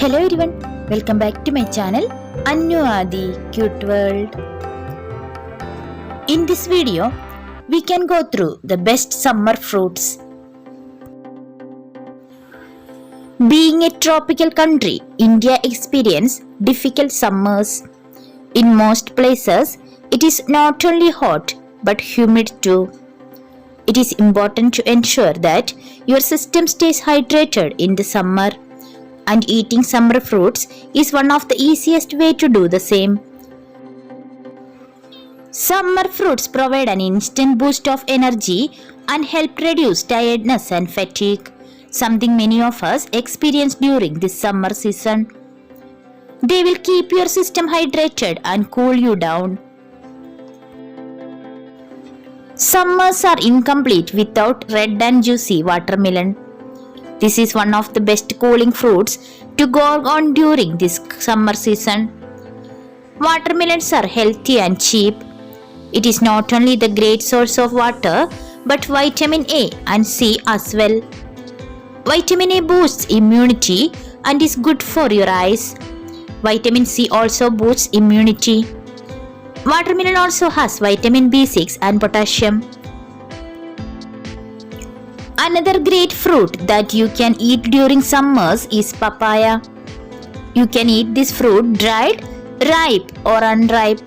Hello everyone, welcome back to my channel Annu Adi Cute World. In this video, we can go through the best summer fruits. Being a tropical country, India experiences difficult summers. In most places, it is not only hot but humid too. It is important to ensure that your system stays hydrated in the summer, and eating summer fruits is one of the easiest way to do the same. Summer fruits provide an instant boost of energy and help reduce tiredness and fatigue, something many of us experience during this summer season. They will keep your system hydrated and cool you down. Summers are incomplete without red and juicy watermelon. This is one of the best cooling fruits to go on during this summer season. Watermelons are healthy and cheap. It is not only the great source of water but vitamin A and C as well. Vitamin A boosts immunity and is good for your eyes. Vitamin C also boosts immunity. Watermelon also has vitamin B6 and potassium. Another great fruit that you can eat during summers is papaya. You can eat this fruit dried, ripe or unripe.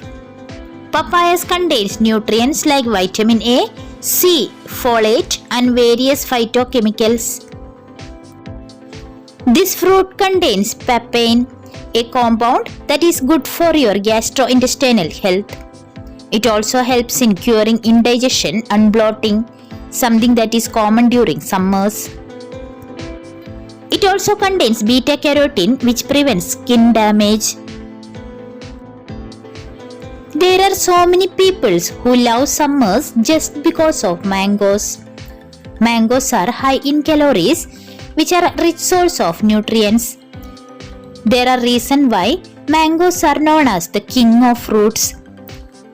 Papaya contains nutrients like vitamin A, C, folate and various phytochemicals. This fruit contains papain, a compound that is good for your gastrointestinal health. It also helps in curing indigestion and bloating, something that is common during summers. It also contains beta-carotene, which prevents skin damage. There are so many people who love summers just because of mangoes. Mangoes are high in calories, which are a rich source of nutrients. There are reasons why mangoes are known as the king of fruits.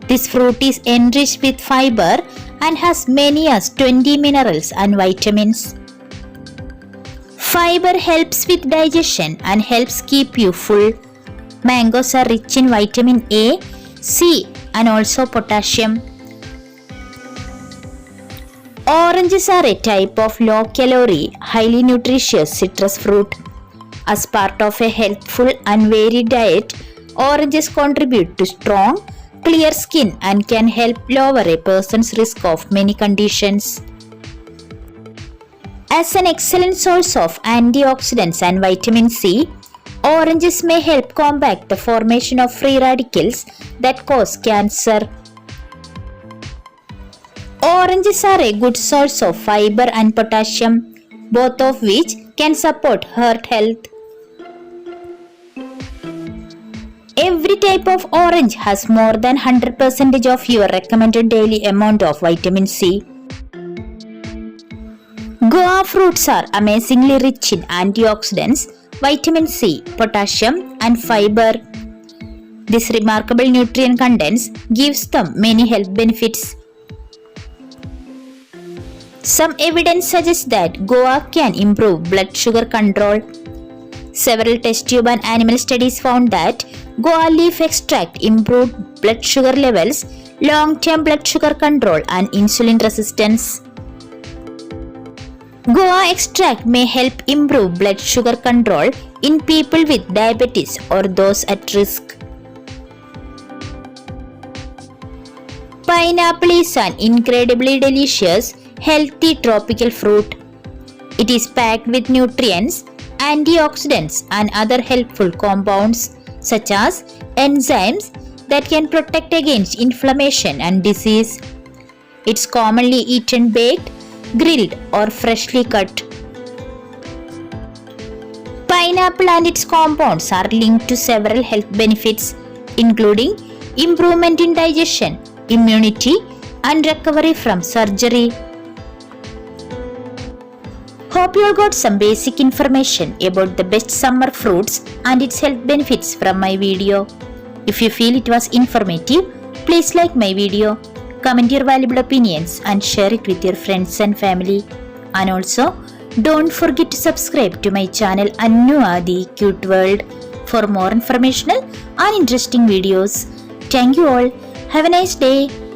This fruit is enriched with fiber and has many as 20 minerals and vitamins. Fiber helps with digestion and helps keep you full. Mangoes are rich in vitamin A, C and also potassium. Oranges are a type of low-calorie, highly nutritious citrus fruit. As part of a healthful and varied diet, oranges contribute to strong, clear skin and can help lower a person's risk of many conditions. As an excellent source of antioxidants and vitamin C, oranges may help combat the formation of free radicals that cause cancer. Oranges are a good source of fiber and potassium, both of which can support heart health. Every type of orange has more than 100% of your recommended daily amount of vitamin C. Guava fruits are amazingly rich in antioxidants, vitamin C, potassium and fiber. This remarkable nutrient content gives them many health benefits. Some evidence suggests that guava can improve blood sugar control. Several test tube and animal studies found that guava leaf extract improved blood sugar levels, long-term blood sugar control and insulin resistance. Guava extract may help improve blood sugar control in people with diabetes or those at risk. Pineapple is an incredibly delicious, healthy tropical fruit. It is packed with nutrients, antioxidants and other helpful compounds such as enzymes that can protect against inflammation and disease. It's commonly eaten baked, grilled or freshly cut. Pineapple and its compounds are linked to several health benefits, including improvement in digestion, immunity and recovery from surgery. Hope you all got some basic information about the best summer fruits and its health benefits from my video. If you feel it was informative, please like my video, comment your valuable opinions and share it with your friends and family. And also, Don't forget to subscribe to my channel Annu Adi Cute World for more informational and interesting videos. Thank you all. Have a nice day.